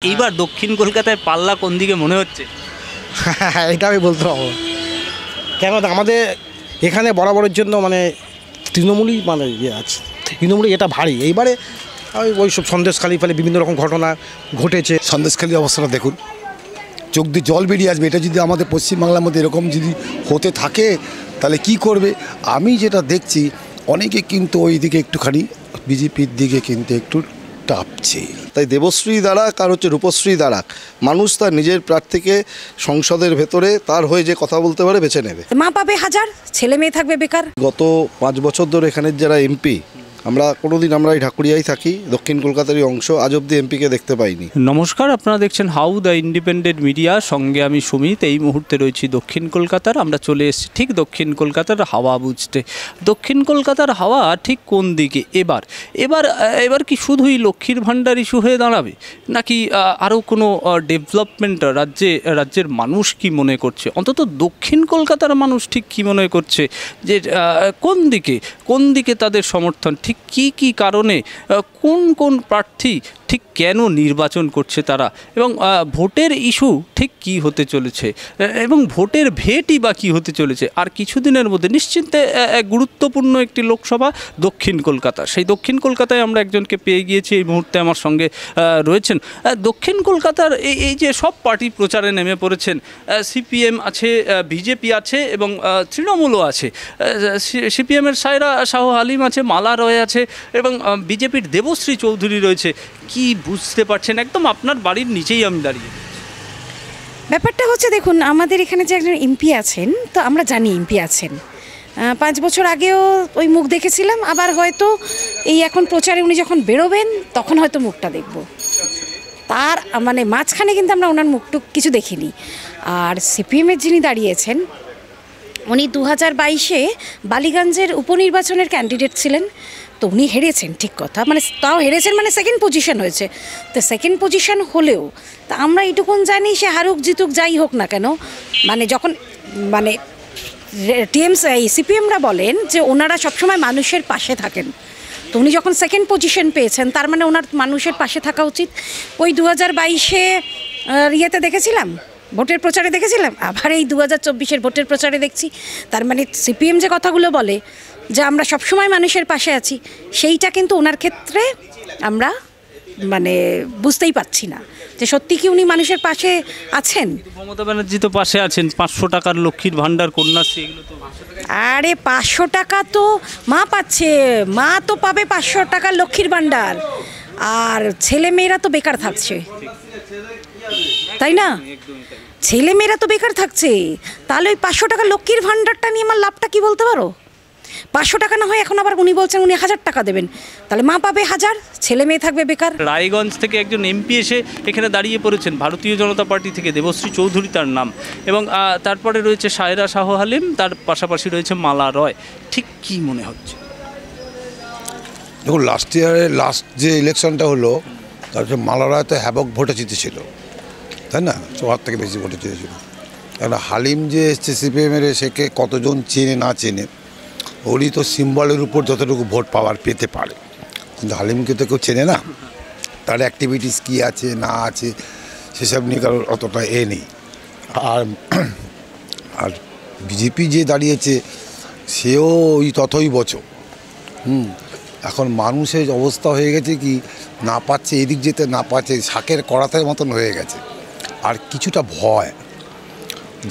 এইবার দক্ষিণ কলকাতায় পাল্লা কোন দিকে মনে হচ্ছে? এটা আমি বলতে পারবো, কেন আমাদের এখানে বরাবরের জন্য মানে তৃণমূলই মানে ইয়ে আছে, তৃণমূলই এটা ভারী। এইবারে ওই সব সন্দেশখালি ফেলে বিভিন্ন রকম ঘটনা ঘটেছে। সন্দেশখালি অবস্থাটা দেখুন, চোখ দিয়ে জল বেরিয়ে আসবে। এটা যদি আমাদের পশ্চিমবাংলার মধ্যে এরকম যদি হতে থাকে তাহলে কি করবে? আমি যেটা দেখছি অনেকে কিন্তু ওই দিকে একটুখানি বিজেপির দিকে কিন্তু একটু টাপছে। তাই দেবশ্রী দাঁড়াক আর হচ্ছে রূপশ্রী দাঁড়াক, মানুষ তার নিজের প্রার্থীকে সংসদের ভেতরে তার হয়ে যে কথা বলতে পারে বেছে নেবে। মা পাবে হাজার, ছেলে মেয়ে থাকবে বেকার। গত 5 বছর ধরে এখানের যারা এমপি, আমরা কোনোদিন আমরা এই ঢাকুরিয়ায় থাকি, দক্ষিণ কলকাতারই অংশ, আজ অব্দি এমপিকে দেখতে পাইনি। নমস্কার, আপনারা দেখছেন হাউ দ্য ইন্ডিপেন্ডেন্ট মিডিয়া, সঙ্গে আমি সুমিত। এই মুহূর্তে রয়েছি দক্ষিণ কলকাতার। আমরা চলে এসেছি ঠিক দক্ষিণ কলকাতার হাওয়া বুঝতে। দক্ষিণ কলকাতার হাওয়া ঠিক কোন দিকে এবার এবার এবার কি শুধুই লক্ষ্মীর ভাণ্ডার ইস্যু হয়ে দাঁড়াবে, নাকি আরও কোনো ডেভেলপমেন্ট রাজ্যের মানুষ কি মনে করছে, অন্তত দক্ষিণ কলকাতার মানুষ ঠিক কি মনে করছে, যে কোন দিকে তাদের সমর্থন, ঠিক কি কারণে কোন প্রার্থী ঠিক কেন নির্বাচন করছে তারা, এবং ভোটের ইস্যু ঠিক কি হতে চলেছে, এবং ভোটের ভেটই বা কী হতে চলেছে। আর কিছুদিনের মধ্যে নিশ্চিন্তে গুরুত্বপূর্ণ একটি লোকসভা দক্ষিণ কলকাতা। সেই দক্ষিণ কলকাতায় আমরা একজনকে পেয়ে গিয়েছি, এই মুহূর্তে আমার সঙ্গে রয়েছেন। দক্ষিণ কলকাতার এই যে সব পার্টি প্রচারে নেমে পড়েছেন, সিপিএম আছে, বিজেপি আছে এবং তৃণমূলও আছে। সিপিএমের সায়রা শাহ হালিম আছে, মালা রয় আছে এবং বিজেপির দেবশ্রী চৌধুরী রয়েছে। কি বুঝতে পারছেন? একদম আপনার বাড়ির নিচেই আমি দাঁড়িয়ে। ব্যাপারটা হচ্ছে, দেখুন আমাদের এখানে যে একজন এমপি আছেন, তো আমরা জানি এমপি আছেন। 5 বছর আগেও ওই মুখ দেখেছিলাম, আবার হয়তো এই এখন প্রচারে উনি যখন বেরোবেন তখন হয়তো মুখটা দেখব। তার মানে মাঝখানে কিন্তু আমরা ওনার মুখটুক কিছু দেখিনি। আর সিপিএমের যিনি দাঁড়িয়েছেন, উনি 2022-এ বালিগঞ্জের উপনির্বাচনের ক্যান্ডিডেট ছিলেন। তো উনি হেরেছেন, ঠিক কথা, মানে তাও হেরেছেন, মানে সেকেন্ড পজিশন হয়েছে। তো সেকেন্ড পজিশন হলেও তা আমরা এইটুকুন জানি, সে হারুক জিতুক যাই হোক না কেন, মানে যখন মানে সিপিএমরা বলেন যে ওনারা সবসময় মানুষের পাশে থাকেন, তো উনি যখন সেকেন্ড পজিশন পেয়েছেন তার মানে ওনার মানুষের পাশে থাকা উচিত। ওই 2022-এ ইয়েতে দেখেছিলাম, ভোটের প্রচারে দেখেছিলাম, আবার এই 2024-এর ভোটের প্রচারে দেখছি। তার মানে সিপিএম যে কথাগুলো বলে যে আমরা সবসময় মানুষের পাশে আছি, সেইটা কিন্তু ওনার ক্ষেত্রে আমরা মানে বুঝতেই পারছি না যে সত্যি কি উনি মানুষের পাশে আছেন। মমতা ব্যানার্জি তো পাশে আছেন, 500 টাকার লক্ষ্মীর ভাণ্ডার, কন্যাশ্রী, এগুলো তো। আরে 500 টাকা তো মা পাচ্ছে, মা তো পাবে 500 টাকার লক্ষ্মীর ভাণ্ডার, আর ছেলে মেয়েরা তো বেকার থাকছে, তাই না? ছেলে মেয়েরা তো বেকার থাকছে, তাহলে ওই 500 টাকা লক্ষ্মীর ভাণ্ডারটা নিয়ে আমার লাভটা কি বলতে পারো? 500 টাকা না হয় এখন আবার উনি বলছেন উনি 1000 টাকা দেবেন, তাহলে মা পাবে 1000, ছেলে মেয়ে থাকবে বেকার। রায়গঞ্জ থেকে একজন এমপি এসে এখানে দাঁড়িয়ে পড়েছেন, ভারতীয় জনতা পার্টি থেকে দেবশ্রী চৌধুরী তার নাম, এবং তারপরে রয়েছে সায়রা শাহ হালিম, তার পাশাপাশি রয়েছে মালা রয়। ঠিক কি মনে হচ্ছে? দেখুন, লাস্ট যে ইলেকশনটা হলো, তারপরে মালা রয় তো হ্যাবক ভোটে জিতেছিল, তাই না? 4 থেকে বেশি ভোটে জিতেছিল। কারণ হালিম যে এসছে সিপিএমের, সেকে কতজন চেনে না চেনে, ওরই তো সিম্বলের উপর যতটুকু ভোট পেতে পারে, কিন্তু হালিমকে তো কেউ চেনে না, তার অ্যাক্টিভিটিস কী আছে না আছে সেসব নিয়ে কারোর অতটা নেই। আর বিজেপি যে দাঁড়িয়েছে সেও ওই ততই বছর। এখন মানুষের অবস্থা হয়ে গেছে কি, না পাচ্ছে এদিক যেতে, না পাচ্ছে শাকের কড়াতের মতন হয়ে গেছে। আর কিছুটা ভয়,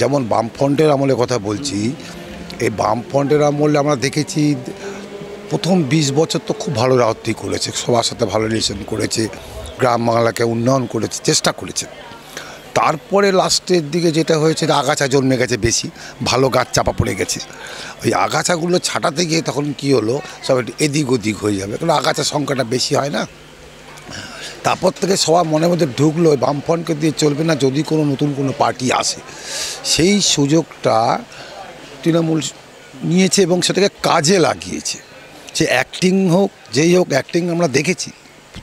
যেমন বামফ্রন্টের আমলে কথা বলছি, এই বামফ্রন্টের আমলে আমরা দেখেছি প্রথম 20 বছর তো খুব ভালো রাজনীতি করেছে, সবার সাথে ভালো রিলেশন করেছে, গ্রাম বাংলাকে উন্নয়ন করেছে, চেষ্টা করেছে। তারপরে লাস্টের দিকে যেটা হয়েছে, আগাছা জন্মে গেছে বেশি, ভালো গাছ চাপা পড়ে গেছে। ওই আগাছাগুলো ছাটাতে গিয়ে তখন কি হলো, সব একটু এদিক ওদিক হয়ে যাবে, কারণ আগাছার সংখ্যাটা বেশি হয় না। তারপর থেকে সবার মনের মধ্যে ঢুকলো বামফ্রন্টকে দিয়ে চলবে না, যদি কোনো নতুন কোনো পার্টি আসে। সেই সুযোগটা তৃণমূল নিয়েছে এবং সেটাকে কাজে লাগিয়েছে। সে অ্যাক্টিং হোক, যেই হোক, অ্যাক্টিং আমরা দেখেছি,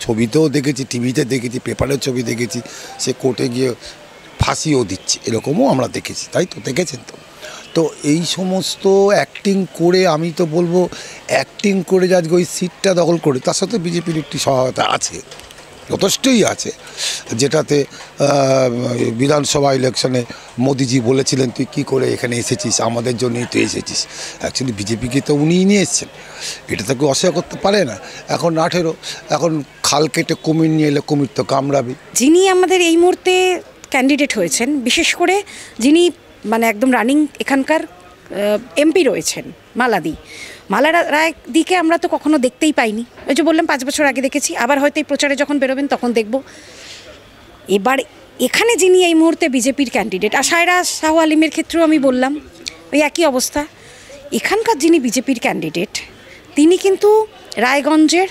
ছবিতেও দেখেছি, টিভিতে দেখেছি, পেপারের ছবি দেখেছি, সে কোর্টে গিয়ে ফাঁসিও দিচ্ছে, এরকমও আমরা দেখেছি, তাই তো দেখেছেন তো। তো এই সমস্ত অ্যাক্টিং করে, আমি তো বলবো অ্যাক্টিং করে আজকে ওই সিটটা দখল করে, তার সাথে বিজেপির একটি সহায়তা আছে, যথেষ্টই আছে, যেটাতে বিধানসভা ইলেকশনে মোদিজি বলেছিলেন তুই কী করে এখানে এসেছিস, আমাদের জন্যই তুই এসেছিস। অ্যাকচুয়ালি বিজেপিকে তো উনিই নিয়ে এসছেন, এটা তো কেউ অস্বীকার করতে পারে না। এখন 18, এখন খাল কেটে কুমির নিয়ে এলে কুমির তো কামড়াবে। যিনি আমাদের এই মুহূর্তে ক্যান্ডিডেট হয়েছেন, বিশেষ করে যিনি মানে একদম রানিং এখানকার এমপি রয়েছেন মালা রায়দিকে আমরা তো কখনো দেখতেই পাইনি। ওই যে বললাম 5 বছর আগে দেখেছি, আবার হয়তো এই প্রচারে যখন বেরোবেন তখন দেখব। এবার এখানে যিনি এই মুহূর্তে বিজেপির ক্যান্ডিডেট, আর সায়রা শাহ আলিমের ক্ষেত্রেও আমি বললাম ওই একই অবস্থা। এখানকার যিনি বিজেপির ক্যান্ডিডেট তিনি কিন্তু রায়গঞ্জের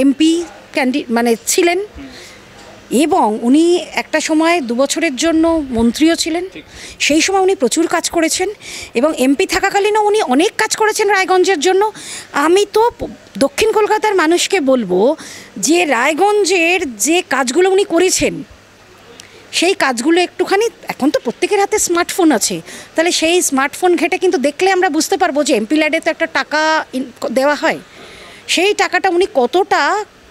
এমপি মানে ছিলেন, এবং উনি একটা সময় 2 বছরের জন্য মন্ত্রীও ছিলেন। সেই সময় উনি প্রচুর কাজ করেছেন, এবং এমপি থাকাকালীনও উনি অনেক কাজ করেছেন রায়গঞ্জের জন্য। আমি তো দক্ষিণ কলকাতার মানুষকে বলবো যে রায়গঞ্জের যে কাজগুলো উনি করেছেন সেই কাজগুলো একটুখানি, এখন তো প্রত্যেকের হাতে স্মার্টফোন আছে, তাহলে সেই স্মার্টফোন ঘেটে কিন্তু দেখলে আমরা বুঝতে পারবো যে এমপি ল্যাডে তো একটা টাকা দেওয়া হয়, সেই টাকাটা উনি কতটা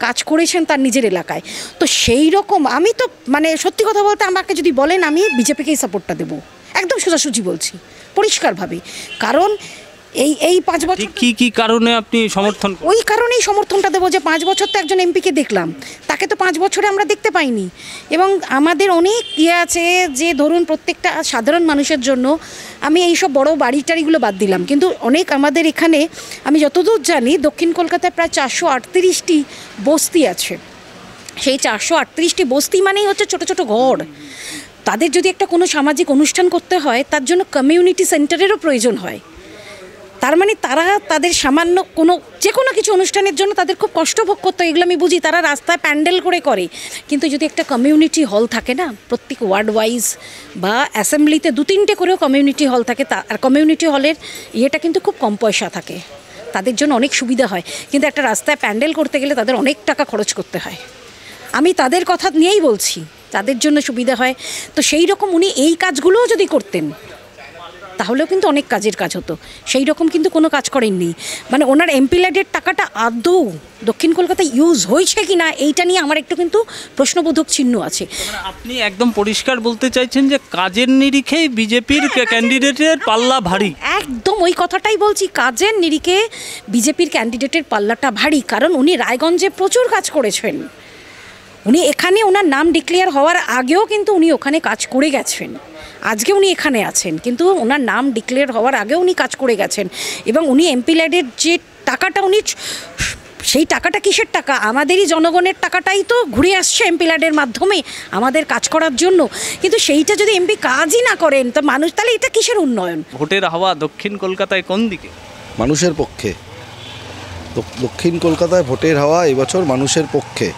কাজ করেছেন তার নিজের এলাকায়। তো সেই রকম আমি তো মানে সত্যি কথা বলতে আমাকে যদি বলেন আমি বিজেপিকেই সাপোর্টটা দেবো, একদম সোজাসুজি বলছি পরিষ্কারভাবে। কারণ এই 5 বছর কি কারণে আপনি সমর্থন? ওই কারণেই সমর্থনটা দেবো যে 5 বছর তো একজন এমপিকে দেখলাম, তাকে তো 5 বছরে আমরা দেখতে পাইনি। এবং আমাদের অনেক আছে যে ধরুন প্রত্যেকটা সাধারণ মানুষের জন্য, আমি এইসব বড় বাড়ি টাড়িগুলো বাদ দিলাম, কিন্তু অনেক আমাদের এখানে আমি যতদূর জানি দক্ষিণ কলকাতায় প্রায় 438টি বস্তি আছে। সেই 438টি বস্তি মানেই হচ্ছে ছোট ছোট ঘর। তাদের যদি একটা কোনো সামাজিক অনুষ্ঠান করতে হয় তার জন্য কমিউনিটি সেন্টারেরও প্রয়োজন হয়। তার মানে তারা তাদের সামান্য যে কোনো কিছু অনুষ্ঠানের জন্য তাদের খুব কষ্ট ভোগ করতে হয়, এগুলো আমি বুঝি। তারা রাস্তায় প্যান্ডেল করে, কিন্তু যদি একটা কমিউনিটি হল থাকে না, প্রত্যেক ওয়ার্ড ওয়াইজ বা অ্যাসেম্বলিতে 2-3টে করেও কমিউনিটি হল থাকে, আর কমিউনিটি হলের ইয়েটা কিন্তু খুব কম পয়সা থাকে, তাদের জন্য অনেক সুবিধা হয়। কিন্তু একটা রাস্তায় প্যান্ডেল করতে গেলে তাদের অনেক টাকা খরচ করতে হয়। আমি তাদের কথা নিয়েই বলছি, তাদের জন্য সুবিধা হয়। তো সেই রকম উনি এই কাজগুলোও যদি করতেন তাহলেও কিন্তু অনেক কাজের কাজ হতো, সেই রকম কিন্তু কোনো কাজ করেননি। মানে ওনার এমপি ল্যাডের টাকাটা আদৌ দক্ষিণ কলকাতায় ইউজ হয়েছে কি না এইটা নিয়ে আমার একটু কিন্তু প্রশ্নবোধক চিহ্ন আছে। আপনি একদম পরিষ্কার বলতে চাইছেন যে কাজের নিরিখেই বিজেপির ক্যান্ডিডেটের পাল্লা ভারী? একদম ওই কথাটাই বলছি, কাজের নিরিখে বিজেপির ক্যান্ডিডেটের পাল্লাটা ভারী। কারণ উনি রায়গঞ্জে প্রচুর কাজ করেছেন, উনি এখানে ওনার নাম ডিক্লেয়ার হওয়ার আগেও কিন্তু উনি ওখানে কাজ করে গেছেন। আজকে উনি এখানে আছেন, কিন্তু ওনার নাম ডিক্লেয়ার হওয়ার আগেও উনি কাজ করে গেছেন। এবং উনি এমপি ল্যাডের যে টাকাটা উনি, সেই টাকাটা কিসের টাকা? আমাদেরই জনগণের টাকাটাই তো ঘুরে আসছে এমপি ল্যাডের মাধ্যমে আমাদের কাজ করার জন্য। কিন্তু সেইটা যদি এমপি কাজই না করেন তো মানুষ, তাহলে এটা কিসের উন্নয়ন? ভোটের হাওয়া দক্ষিণ কলকাতায় কোন দিকে? মানুষের পক্ষে। দক্ষিণ কলকাতায় ভোটের হাওয়া এবছর মানুষের পক্ষে।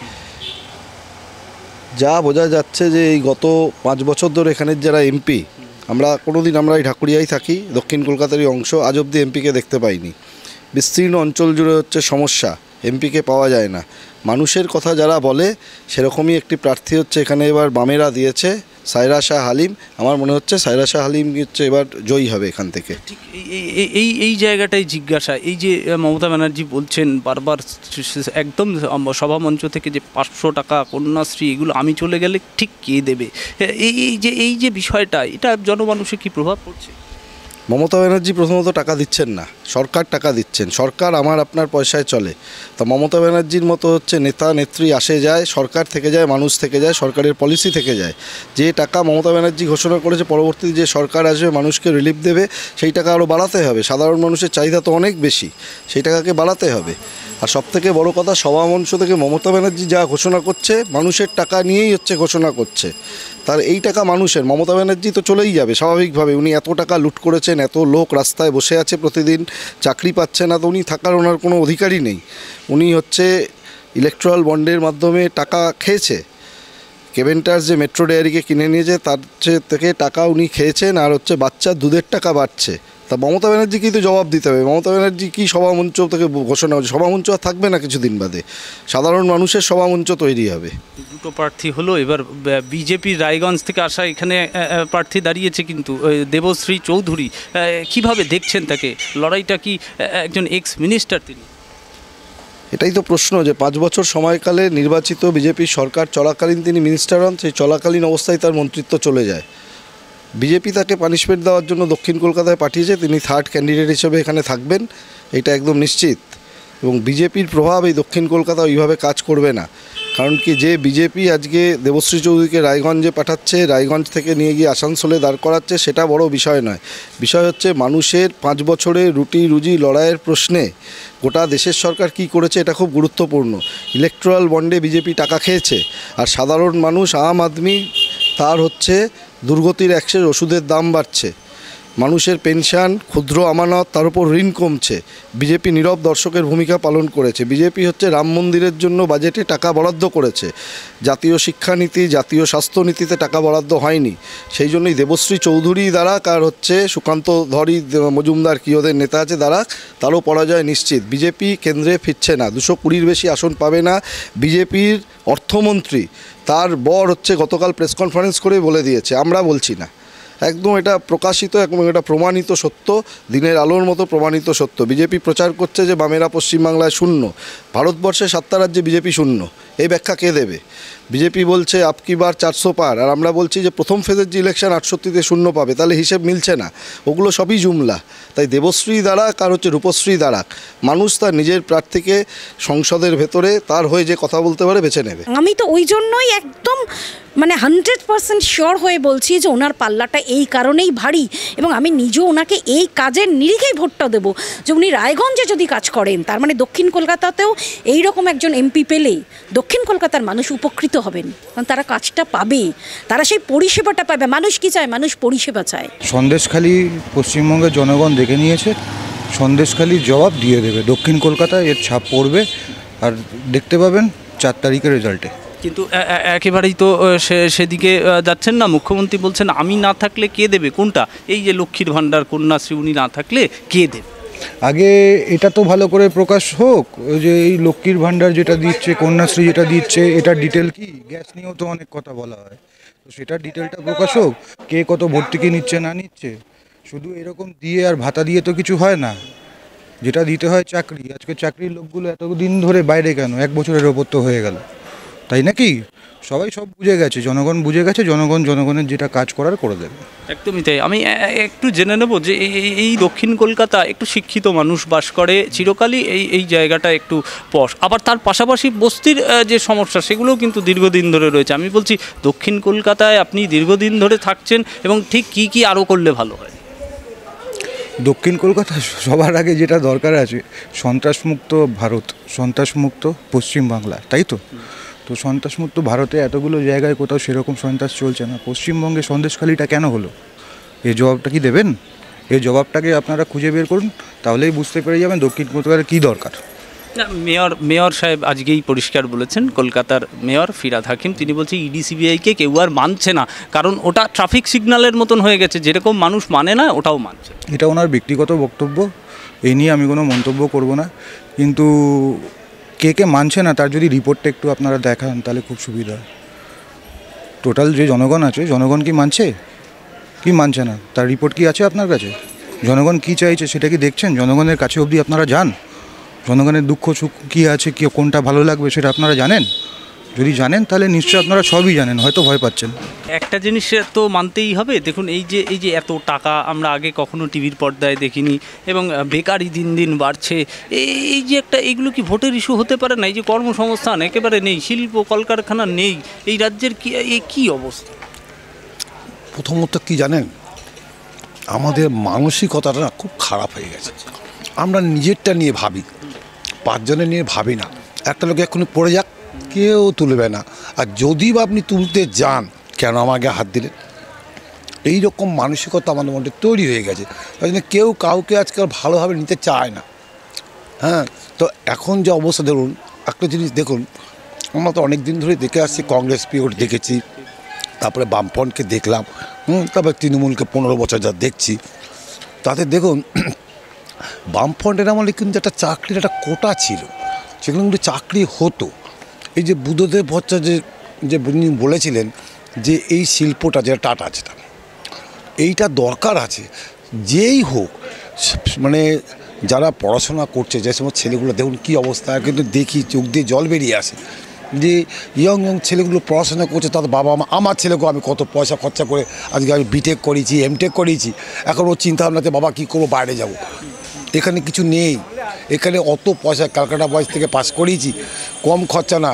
যা বোঝা যাচ্ছে যে এই গত 5 বছর ধরে এখানের যারা এমপি, আমরা এই ঢাকুরিয়ায় থাকি, দক্ষিণ কলকাতারই অংশ, আজ অবধি এমপিকে দেখতে পাইনি। বিস্তীর্ণ অঞ্চল জুড়ে হচ্ছে সমস্যা, এমপিকে পাওয়া যায় না। মানুষের কথা যারা বলে সেরকমই একটি প্রার্থী হচ্ছে এখানে এবার বামেরা দিয়েছে, সায়রা শাহ হালিম। আমার মনে হচ্ছে সায়রা শাহ হালিম হচ্ছে এবার জয়ী হবে এখান থেকে। ঠিক এই জায়গাটাই জিজ্ঞাসা। এই যে মমতা ব্যানার্জি বলছেন বারবার একদম সভামঞ্চ থেকে যে 500 টাকা কন্যাশ্রী, এগুলো আমি চলে গেলে ঠিক কে দেবে, এই যে বিষয়টা, এটা জনমানুষে কি প্রভাব পড়ছে? মমতা ব্যানার্জি প্রথমত টাকা দিচ্ছেন না, সরকার টাকা দিচ্ছেন। সরকার আমার আপনার পয়সায় চলে। তা মমতা ব্যানার্জির মতো হচ্ছে নেতা নেত্রী আসে যায়, সরকার থেকে যায়, মানুষ থেকে যায়, সরকারের পলিসি থেকে যায়। যে টাকা মমতা ব্যানার্জি ঘোষণা করেছে পরবর্তীতে যে সরকার আসবে মানুষকে রিলিফ দেবে, সেই টাকা আরও বাড়াতে হবে। সাধারণ মানুষের চাহিদা তো অনেক বেশি, সেই টাকাকে বাড়াতে হবে। আর সবথেকে বড় কথা, সভামঞ্চ থেকে মমতা ব্যানার্জি যা ঘোষণা করছে মানুষের টাকা নিয়েই হচ্ছে ঘোষণা করছে। তার এই টাকা মানুষের, মমতা ব্যানার্জি তো চলেই যাবে স্বাভাবিকভাবে। উনি এত টাকা লুট করেছেন, এত লোক রাস্তায় বসে আছে প্রতিদিন, চাকরি পাচ্ছে না, তো উনি থাকার ওনার কোনো অধিকারই নেই। উনি হচ্ছে ইলেকট্রাল বন্ডের মাধ্যমে টাকা খেয়েছে। কেভেন্টার্স যে মেট্রো ডেয়ারিকে কিনে নিয়েছে তার থেকে টাকা উনি খেয়েছেন, আর হচ্ছে বাচ্চার দুধের টাকা বাড়ছে। তা মমতা ব্যানার্জি কিন্তু জবাব দিতে হবে। মমতা ব্যানার্জি কি সভামঞ্চ থেকে ঘোষণা হচ্ছে? সভামঞ্চ আর থাকবে না কিছুদিন বাদে, সাধারণ মানুষের সভামঞ্চ তৈরি হবে। দুটো প্রার্থী হলো, এবার বিজেপি রায়গঞ্জ থেকে আসা এখানে প্রার্থী দাঁড়িয়েছে কিন্তু দেবশ্রী চৌধুরী, কিভাবে দেখছেন তাকে? লড়াইটা কি, একজন এক্স মিনিস্টার তিনি? এটাই তো প্রশ্ন, যে 5 বছর সময়কালে নির্বাচিত বিজেপির সরকার চলাকালীন তিনি মিনিস্টার হন, সেই চলাকালীন অবস্থায় তার মন্ত্রিত্ব চলে যায়। বিজেপি তাকে পানিশমেন্ট দেওয়ার জন্য দক্ষিণ কলকাতায় পাঠিয়েছে, তিনি থার্ড ক্যান্ডিডেট হিসেবে এখানে থাকবেন, এটা একদম নিশ্চিত। এবং বিজেপির প্রভাব এই দক্ষিণ কলকাতা ওইভাবে কাজ করবে না। কারণ কি, যে বিজেপি আজকে দেবশ্রী চৌধুরীকে রায়গঞ্জে পাঠাচ্ছে, রায়গঞ্জ থেকে নিয়ে গিয়ে আসানসোলে দাঁড় করাচ্ছে, সেটা বড় বিষয় নয়। বিষয় হচ্ছে মানুষের 5 বছরের রুটি রুজি লড়াইয়ের প্রশ্নে গোটা দেশের সরকার কি করেছে, এটা খুব গুরুত্বপূর্ণ। ইলেকট্রাল বন্ডে বিজেপি টাকা খেয়েছে, আর সাধারণ মানুষ, আম আদমি, তার হচ্ছে দুর্গতির অ্যাক্সেস, ওষুধের দাম বাড়ছে, মানুষের পেনশন, ক্ষুদ্র আমানত, তার উপর ঋণ কমছে। বিজেপি নীরব দর্শকের ভূমিকা পালন করেছে। বিজেপি হচ্ছে রাম মন্দিরের জন্য বাজেটে টাকা বরাদ্দ করেছে, জাতীয় শিক্ষানীতি, জাতীয় স্বাস্থ্যনীতিতে টাকা বরাদ্দ হয়নি। সেই জন্যই দেবশ্রী চৌধুরী দ্বারা, আর হচ্ছে সুকান্ত ধরি মজুমদার কি ওদের নেতা আছে দ্বারা, তারও পরাজয় নিশ্চিত। বিজেপি কেন্দ্রে ফিরছে না, 220-র বেশি আসন পাবে না। বিজেপির অর্থমন্ত্রী, তার বর হচ্ছে গতকাল প্রেস কনফারেন্স করে বলে দিয়েছে, আমরা বলছি না, একদম এটা প্রকাশিত এবং এটা প্রমাণিত সত্য, দিনের আলোর মতো প্রমাণিত সত্য। বিজেপি প্রচার করছে যে বামেরা পশ্চিমবাংলায় শূন্য, ভারতবর্ষে 7টা রাজ্যে বিজেপি শূন্য। এই ব্যাখ্যা কে দেবে? বিজেপি বলছে আপকি বার 400 পার, আর আমরা বলছি যে প্রথম ফেজের যে ইলেকশন 68-তে শূন্য পাবে, তাহলে হিসেব মিলছে না। ওগুলো সবই জুমলা। তাই দেবশ্রী দাঁড়াক আর হচ্ছে রূপশ্রী দাঁড়াক, মানুষ তার নিজের প্রার্থীকে সংসদের ভেতরে তার হয়ে যে কথা বলতে পারে বেছে নেবে। আমি তো ওই জন্যই একদম 100% শিওর হয়ে বলছি যে ওনার পাল্লাটা এই কারণেই ভারী, এবং আমি নিজেও ওনাকে এই কাজের নিরিখেই ভোটটা দেবো যে উনি রায়গঞ্জে যদি কাজ করেন, তার মানে দক্ষিণ কলকাতাতেও এই রকম একজন এমপি পেলে দক্ষিণ কলকাতার মানুষ উপকৃত হবেন, কারণ তারা কাজটা পাবে, তারা সেই পরিষেবাটা পাবে। মানুষ কি চায়? মানুষ পরিষেবা চায়। সন্দেশখালী পশ্চিমবঙ্গের জনগণ দেখে নিয়েছে, সন্দেশখালী জবাব দিয়ে দেবে। দক্ষিণ কলকাতায় এর ছাপ পড়বে, আর দেখতে পাবেন 4 তারিখের রেজাল্টে। কিন্তু একেবারেই তো সেদিকে যাচ্ছেন না। মুখ্যমন্ত্রী বলছেন আমি না থাকলে কে দেবে? কোনটা? এই যে লক্ষ্মীর ভাণ্ডার, কন্যাশ্রী, উনি না থাকলে কে দেবে? আগে এটা তো ভালো করে প্রকাশ হোক, ওই যে এই লক্ষ্মীর ভাণ্ডার যেটা দিচ্ছে, কন্যাশ্রী যেটা দিচ্ছে, এটার ডিটেল কি? গ্যাস নিয়েও তো অনেক কথা বলা হয়, তো সেটার ডিটেলটা প্রকাশ হোক, কে কত ভর্তুকি নিচ্ছে না নিচ্ছে। শুধু এরকম দিয়ে আর ভাতা দিয়ে তো কিছু হয় না, যেটা দিতে হয় চাকরি। আজকে চাকরির লোকগুলো এতদিন ধরে বাইরে কেন? 1 বছরের ওপর তো হয়ে গেল, তাই নাকি? সবাই সব বুঝে গেছে, জনগণ বুঝে গেছে, জনগণের যেটা কাজ করার করে দেবে। একদমই তাই। আমি একটু জেনে নেব যে এই দক্ষিণ কলকাতা একটু শিক্ষিত মানুষ বাস করে, চিরকালই এই জায়গাটা একটু পশ। আবার তার পাশাপাশি বস্তির যে সমস্যা, সেগুলোও কিন্তু দীর্ঘদিন ধরে রয়েছে। আমি বলছি দক্ষিণ কলকাতায় আপনি দীর্ঘদিন ধরে থাকছেন, এবং ঠিক কি আরও করলে ভালো হয়? দক্ষিণ কলকাতা সবার আগে যেটা দরকার আছে, সন্ত্রাসমুক্ত ভারত, সন্ত্রাসমুক্ত পশ্চিমবাংলা, তাই তো? তো সন্ত্রাসমুক্ত ভারতে এতগুলো জায়গায় কোথাও সেরকম সন্ত্রাস চলছে না। পশ্চিমবঙ্গে সন্দেশখালীটা কেন হলো? এই জবাবটা কি দেবেন? এই জবাবটাকে আপনারা খুঁজে বের করুন, তাহলেই বুঝতে পেরে যাবেন দক্ষিণ কলকাতার কী দরকার। না, মেয়র সাহেব আজকেই পরিষ্কার বলেছেন, কলকাতার মেয়র ফিরহাদ হাকিম, তিনি বলছেন ইডি সিবিআইকে কেউ আর মানছে না, কারণ ওটা ট্রাফিক সিগন্যালের মতন হয়ে গেছে, যেরকম মানুষ মানে না ওটাও মানছে। এটা ওনার ব্যক্তিগত বক্তব্য, এই নিয়ে আমি কোনো মন্তব্য করব না। কিন্তু কে মানছে না তার যদি রিপোর্টটা একটু আপনারা দেখান, তাহলে খুব সুবিধা হয়। টোটাল যে জনগণ আছে, জনগণ কি মানছে কি মানছে না, তার রিপোর্ট কি আছে আপনার কাছে? জনগণ কি চাইছে সেটা কি দেখছেন? জনগণের কাছে অবধি আপনারা যান? জনগণের দুঃখ সুখ কী আছে, কি কোনটা ভালো লাগবে সেটা আপনারা জানেন? যদি জানেন তাহলে নিশ্চয়ই আপনারা সবই জানেন, হয়তো ভয় পাচ্ছেন। একটা জিনিস তো মানতেই হবে, দেখুন এই যে এত টাকা আমরা আগে কখনো টিভির পর্দায় দেখিনি, এবং বেকারি দিন দিন বাড়ছে, এই যে একটা, এইগুলো কি ভোটের ইস্যু হতে পারে না? এই যে কর্মসংস্থান একেবারে নেই, শিল্প কলকারখানা নেই, এই রাজ্যের কি অবস্থা? প্রথমত কি জানেন, আমাদের মানসিকতাটা না খুব খারাপ হয়ে গেছে। আমরা নিজেরটা নিয়ে ভাবি, 5 জনের নিয়ে ভাবি না। একটা লোক এক্ষুনি পড়ে যাক, কেউ তুলবে না, আর যদি বা আপনি তুলতে যান, কেন আমাকে হাত দিলেন? এই রকম মানসিকতা আমাদের মধ্যে তৈরি হয়ে গেছে। তাই জন্য কেউ কাউকে আজকাল ভালোভাবে নিতে চায় না। হ্যাঁ, তো এখন যে অবস্থা, ধরুন একটা জিনিস দেখুন, আমরা তো অনেক দিন ধরে দেখে আসছি, কংগ্রেস পিরিয়ড দেখেছি, তারপরে বামফ্রন্টকে দেখলাম, তারপরে তৃণমূলকে 15 বছর যা দেখছি, তাতে দেখুন বামফ্রন্টের আমলে কিন্তু একটা চাকরির একটা কোটা ছিল, সেগুলো কিন্তু চাকরি হতো। এই যে বুদ্ধদেব ভট্টাচার্য যে বলেছিলেন যে এই শিল্পটা, যেটা টাটা, যেটা এইটা দরকার আছে, যেই হোক, মানে যারা পড়াশোনা করছে যে সমস্ত ছেলেগুলো দেখুন কী অবস্থা, কিন্তু দেখি চোখ দিয়ে জল বেরিয়ে আসে যে ইয়ং ছেলেগুলো পড়াশোনা করছে, তাদের বাবা মা, আমার ছেলেকেও আমি কত পয়সা খরচা করে আজকে আমি বিটেক করেছি, এমটেক করেছি, এখন ওর চিন্তাভাবনাতে বাবা কী করবো, বাইরে যাব। এখানে কিছু নেই, এখানে অত পয়সা ক্যালকাটা বয়েজ থেকে পাস করিয়েছি, কম খরচা না,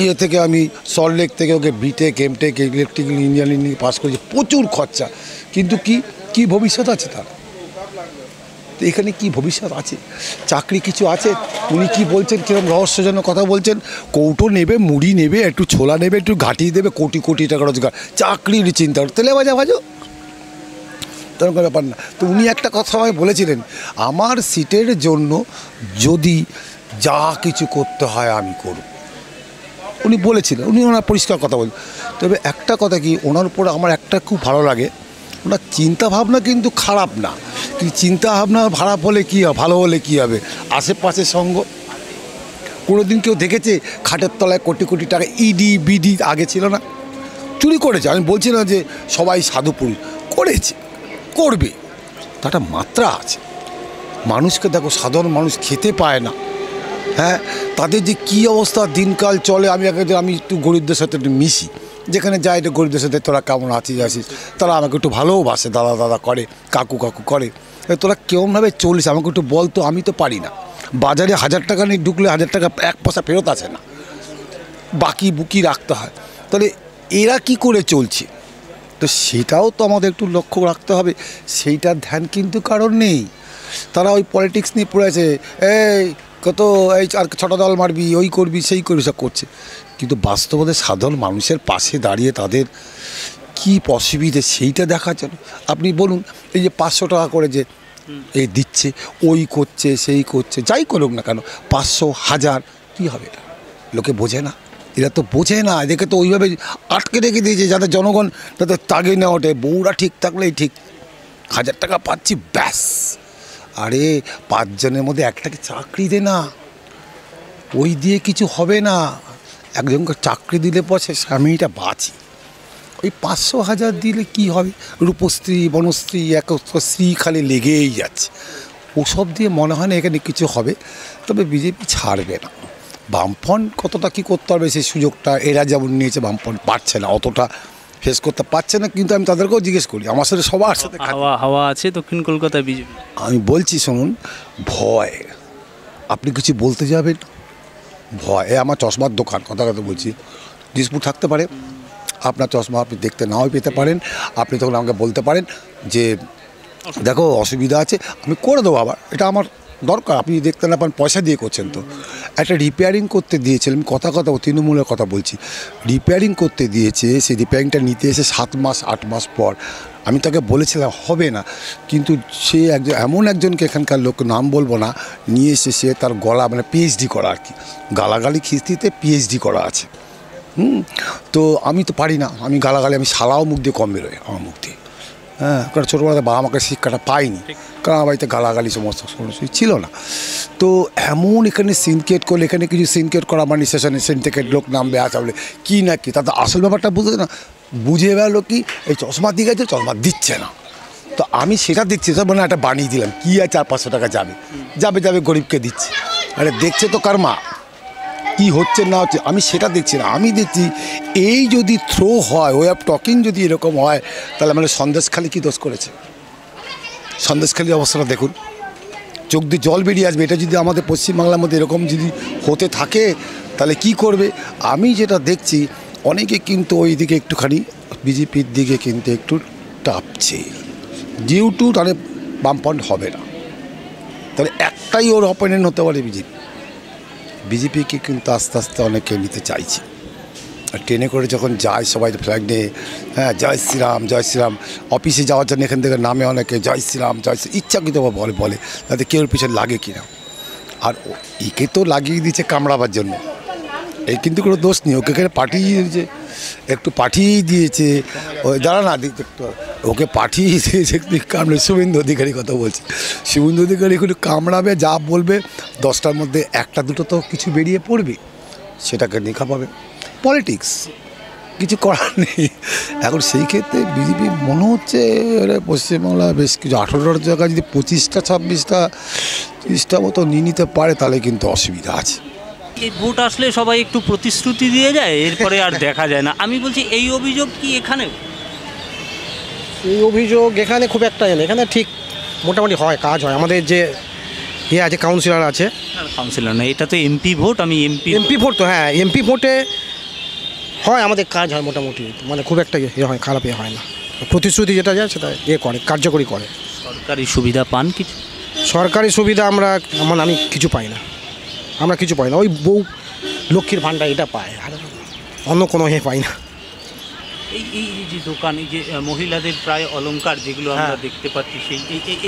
ইয়ে থেকে আমি সল্টলেক থেকে ওকে BTech MTech electrical engineering pass করেছি, প্রচুর খরচা, কিন্তু কি ভবিষ্যৎ আছে তার? তো এখানে কি ভবিষ্যৎ আছে? চাকরি কিছু আছে? উনি কি বলছেন, কিরকম রহস্যজনক কথা বলছেন, কৌটো নেবে, মুড়ি নেবে, একটু ছোলা নেবে, একটু ঘাটিয়ে দেবে, কোটি কোটি টাকা রোজগার, চাকরির চিন্তা, তেলে ভাজো তেমন কোনো ব্যাপার না। তো উনি একটা কথা আমায় বলেছিলেন, আমার সিটের জন্য যদি যা কিছু করতে হয় আমি করব, উনি বলেছিলেন, উনি ওনার পরিষ্কার কথা বলেন। তবে একটা কথা কি, ওনার উপর আমার একটা খুব ভালো লাগে, ওনার চিন্তাভাবনা কিন্তু খারাপ না, কিন্তু চিন্তাভাবনা খারাপ হলে কী হবে, ভালো হলে কী হবে? আশেপাশের সঙ্গ কোনো দিন কেউ দেখেছে খাটের তলায় কোটি কোটি টাকা ইডি বিডি আগে ছিল না, চুরি করেছে, আমি বলছি না যে সবাই সাধু পুরুষ, করেছে, করবে, তাটা মাত্রা আছে। মানুষকে দেখো, সাধারণ মানুষ খেতে পায় না, হ্যাঁ, তাদের যে কী অবস্থা দিনকাল চলে। আমি একটু গরিবদের সাথে একটু মিশি, যেখানে যাই একটু গরিবদের সাথে, তোরা কেমন আছিস তারা আমাকে একটু ভালোবাসে, দাদা দাদা করে, কাকু কাকু করে, তোরা কেমনভাবে চলিস আমাকে একটু বলতো, আমি তো পারি না। বাজারে 1000 টাকা নিয়ে ঢুকলে 1000 টাকা এক পয়সা ফেরত আসে না, বাকি বুকি রাখতে হয়। তাহলে এরা কি করে চলছে, তো সেটাও তো আমাদের একটু লক্ষ্য রাখতে হবে। সেইটার ধ্যান কিন্তু কারণ নেই, তারা ওই পলিটিক্স নিয়ে পড়ে আছে, এই কত এই আর 6টা দল মারবি, ওই করবি সেই করবি, সব করছে, কিন্তু বাস্তবতে সাধারণ মানুষের পাশে দাঁড়িয়ে তাদের কি অসুবিধে সেইটা দেখার জন্য। আপনি বলুন, এই যে 500 টাকা করে যে এই দিচ্ছে, ওই করছে সেই করছে, যাই করুক না কেন, 500 1000 কী হবে, এটা লোকে বোঝে না, এরা তো বোঝে না, এদেরকে তো ওইভাবে আটকে রেখে দিয়েছে যাতে জনগণ তাদের তাগে না ওঠে, বউরা ঠিক থাকলেই ঠিক, 1000 টাকা পাচ্ছি ব্যাস। আরে 5 জনের মধ্যে একটাকে চাকরি দে না, ওই দিয়ে কিছু হবে না, একজনকে চাকরি দিলে পর সে স্বামীটা বাঁচি, ওই 500 1000 দিলে কি হবে? রূপশ্রী বনশ্রী এক স্ত্রী খালি লেগেই যাচ্ছে, ওসব দিয়ে মনে হয় না এখানে কিছু হবে। তবে বিজেপি ছাড়বে না, বামফ্রন্ট কতটা কী করতে হবে সেই সুযোগটা এরা যেমন নিয়েছে, বামফ্রন্ট পারছে না, অতটা ফেস করতে পারছে না, কিন্তু আমি তাদেরকেও জিজ্ঞেস করি, আমার সাথে সবার সাথে হাওয়া আছে দক্ষিণ কলকাতায় বিজেপি। আমি বলছি শুনুন, ভয়, আপনি কিছু বলতে যাবেন, ভয়, আমার চশমার দোকান, কথা বলছি, ডিসপুট থাকতে পারে, আপনার চশমা আপনি দেখতে নাও পেতে পারেন, আপনি তখন আমাকে বলতে পারেন যে দেখো অসুবিধা আছে, আমি করে দেবো, আবার এটা আমার দরকার, আপনি দেখতে না পান, পয়সা দিয়ে করছেন তো। একটা রিপেয়ারিং করতে দিয়েছিলাম, কথা তৃণমূলের কথা বলছি, রিপেয়ারিং করতে দিয়েছে, সেই রিপেয়ারিংটা নিতে এসে 7 মাস 8 মাস পর আমি তাকে বলেছিলাম হবে না, কিন্তু সে এমন একজনকে, এখানকার লোক নাম বলবো না, নিয়ে এসে সে তার গলা মানে পিএইচডি করা আর কি, গালাগালি খিস্তিতে পিএইচডি করা আছে। তো আমি তো পারি না, আমি গালাগালি, আমি শালাও মুখ দিয়ে কম বেরোয় আমার মুখ দিয়ে, হ্যাঁ, কারণ ছোটোবেলাতে বাবা আমাকে শিক্ষাটা পাইনি, কারণ আমার বাড়িতে গালাগালি সমস্ত ছিল না। তো এমন এখানে সিনকেট করলে, এখানে কিছু সিনকেট করা মানে স্টেশনে সিনকেট লোক নামবে আসা বলে কী না কি, তাতে আসল ব্যাপারটা বুঝতে না, বুঝে গেলো কি এই চশমা দিয়ে গেছে, চশমা দিচ্ছে না, তো আমি সেটা দিচ্ছি, সব মানে একটা বানিয়ে দিলাম, কী আর 400-500 টাকা যাবে গরিবকে দিচ্ছি, আরে দেখছে তো কার মা কী হচ্ছে না হচ্ছে, আমি সেটা দেখছি না, আমি দেখছি এই যদি থ্রো হয়, ওয়ে অফ টকিং যদি এরকম হয়, তাহলে মানে সন্দেশখালি কী দোষ করেছে, সন্দেশখালি অবস্থাটা দেখুন, চোখ দিয়ে জল বেরিয়ে আসবে। এটা যদি আমাদের পশ্চিমবাংলার মধ্যে এরকম যদি হতে থাকে তাহলে কি করবে? আমি যেটা দেখছি অনেকে কিন্তু ওই দিকে একটুখানি বিজেপির দিকে কিন্তু একটু টাপছে, যেহেতু তাহলে বামফ্রন্ট হবে না, তাহলে একটাই ওর অপোনেন্ট হতে পারে বিজেপিকে কিন্তু আস্তে আস্তে অনেকে নিতে চাইছে। আর ট্রেনে করে যখন যায় সবাই তো ফ্ল্যাগ নিয়ে, হ্যাঁ জয় শ্রীরাম জয় শ্রীরাম, অফিসে যাওয়ার জন্য এখান থেকে নামে অনেকে জয় শ্রীরাম জয় শ্রী, ইচ্ছাকৃত বলে যাতে কেউ পিছনে লাগে কিনা। আর একে তো লাগিয়ে দিয়েছে কামড়াবার জন্য, এই কিন্তু কোনো দোষ নেই, ওকে এখানে পাঠিয়ে দিয়েছে, একটু পাঠিয়েই দিয়েছে, ওই দাঁড়া না ওকে পাঠিয়ে দিয়েছে কামড়ে। শুভেন্দু অধিকারী কথা বলছি, শুভেন্দু অধিকারী একটু কামড়াবে, যা বলবে 10টার মধ্যে 1টা 2টো তো কিছু বেরিয়ে পড়বে, সেটাকে দেখা পাবে। পলিটিক্স কিছু করার নেই। এখন সেই ক্ষেত্রে বিজেপি মনে হচ্ছে এরা পশ্চিমবাংলা বেশ কিছু 18টার জায়গায় যদি 25টা 26টা 30টা মতো নিয়ে নিতে পারে তাহলে কিন্তু অসুবিধা আছে। এই ভোট আসলে সবাই একটু প্রতিশ্রুতি দিয়ে যায়, এরপরে আর দেখা যায় না। আমি বলছি এই অভিযোগ কি এখানে? এই অভিযোগ এখানে খুব একটা নেই, এখানে ঠিক মোটামুটি হয়, কাজ হয়। আমাদের যে আছে কাউন্সিলর আছে, কাউন্সিলর না, এটা তো এমপি ভোট। আমি এমপি ভোট তো, হ্যাঁ এমপি ভোটে হয়, আমাদের কাজ হয় মোটামুটি, মানে খুব একটা হয়, খারাপ হয় না। প্রতিশ্রুতি যেটা যায় সেটা করে, কার্যকরী করে। সরকারি সুবিধা পান কিছু? সরকারি সুবিধা আমি কিছু পাই না, আমরা কিছু পাই না। ওই বউ লক্ষ্মীর ভাণ্ডার এটা পায়, আর অন্য কোনো পাই না। এই যে দোকান, এই যে মহিলাদের প্রায় অলংকার যেগুলো আমরা দেখতে পাচ্ছি, সেই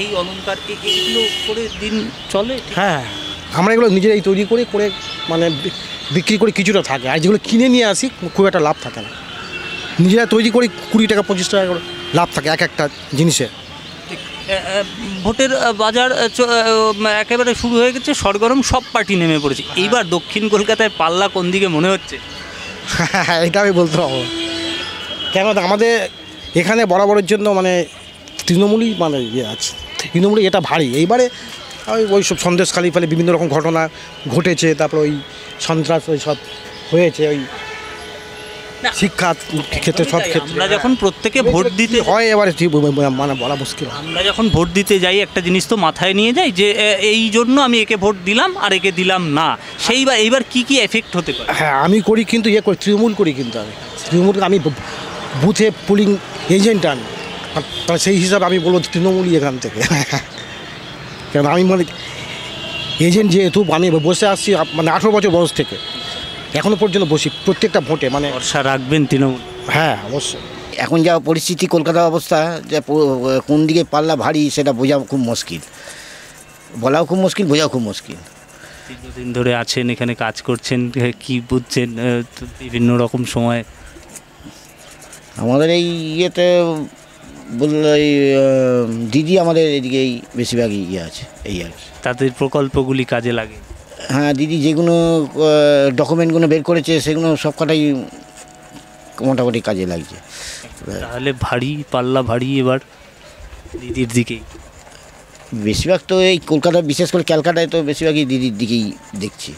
এই অলংকার এগুলো করে দিন চলে? হ্যাঁ, আমরা এগুলো নিজেরাই তৈরি করে মানে বিক্রি করে কিছুটা থাকে, আর যেগুলো কিনে নিয়ে আসি খুব একটা লাভ থাকে না। নিজেরা তৈরি করি 20 টাকা 25 টাকা করে লাভ থাকে এক একটা জিনিসের। ভোটের বাজার একেবারে শুরু হয়ে গেছে, সরগরম, সব পার্টি নেমে পড়েছে। এইবার দক্ষিণ কলকাতায় পাল্লা কোন দিকে মনে হচ্ছে? হ্যাঁ, এটা আমি বলতে পারবো, কেন আমাদের এখানে বরাবরের জন্য মানে তৃণমূলই মানে আছে, তৃণমূলই এটা ভারী। এইবারে ওই সব সন্দেশখালী ফেলে বিভিন্ন রকম ঘটনা ঘটেছে, তারপর ওই সন্ত্রাস ওই সব হয়েছে, ওই শিক্ষা ক্ষেত্রে সব ক্ষেত্রে। আমরা যখন প্রত্যেকে ভোট দিতে হয়, এবারে মানে বলা মুশকিল। আমরা যখন ভোট দিতে যাই একটা জিনিস তো মাথায় নিয়ে যাই যে এই জন্য আমি একে ভোট দিলাম আর একে দিলাম না, এইবার কি এফেক্ট হতে পারে? হ্যাঁ, আমি করি, কিন্তু করি, তৃণমূল করি, কিন্তু আমি বুথে পুলিং এজেন্ট আনি, তাহলে সেই হিসাবে আমি বলবো তৃণমূলই এখান থেকে। কেন আমি মানে এজেন্ট, যেহেতু আমি বসে আসছি মানে 18 বছর বয়স থেকে এখনও পর্যন্ত বসি প্রত্যেকটা ভোটে। মানে ভরসা রাখবেন তৃণমূল? হ্যাঁ, অবশ্যই। এখন যা পরিস্থিতি কলকাতার অবস্থা, যে কোন দিকে পাল্লা ভারী সেটা বোঝা খুব মুশকিল, বলাও খুব মুশকিল, বোঝাও খুব মুশকিল। দীর্ঘদিন ধরে আছেন এখানে, কাজ করছেন, কি বুঝছেন বিভিন্ন রকম সময়? আমাদের এই ইয়েতে বললো এই দিদি আমাদের এদিকেই বেশিরভাগই আছে, এই আর কি। তাদের প্রকল্পগুলি কাজে লাগে? হ্যাঁ, দিদি যেগুলো ডকুমেন্টগুলো বের করেছে সেগুলো সব কটাই মোটামুটি কাজে লাগছে। তাহলে পাল্লা ভারী এবার দিদির দিকেই। বেশিরভাগ তো এই কলকাতা, বিশেষ করে ক্যালকাটায় তো বেশিরভাগই দিদির দিকেই দেখছি।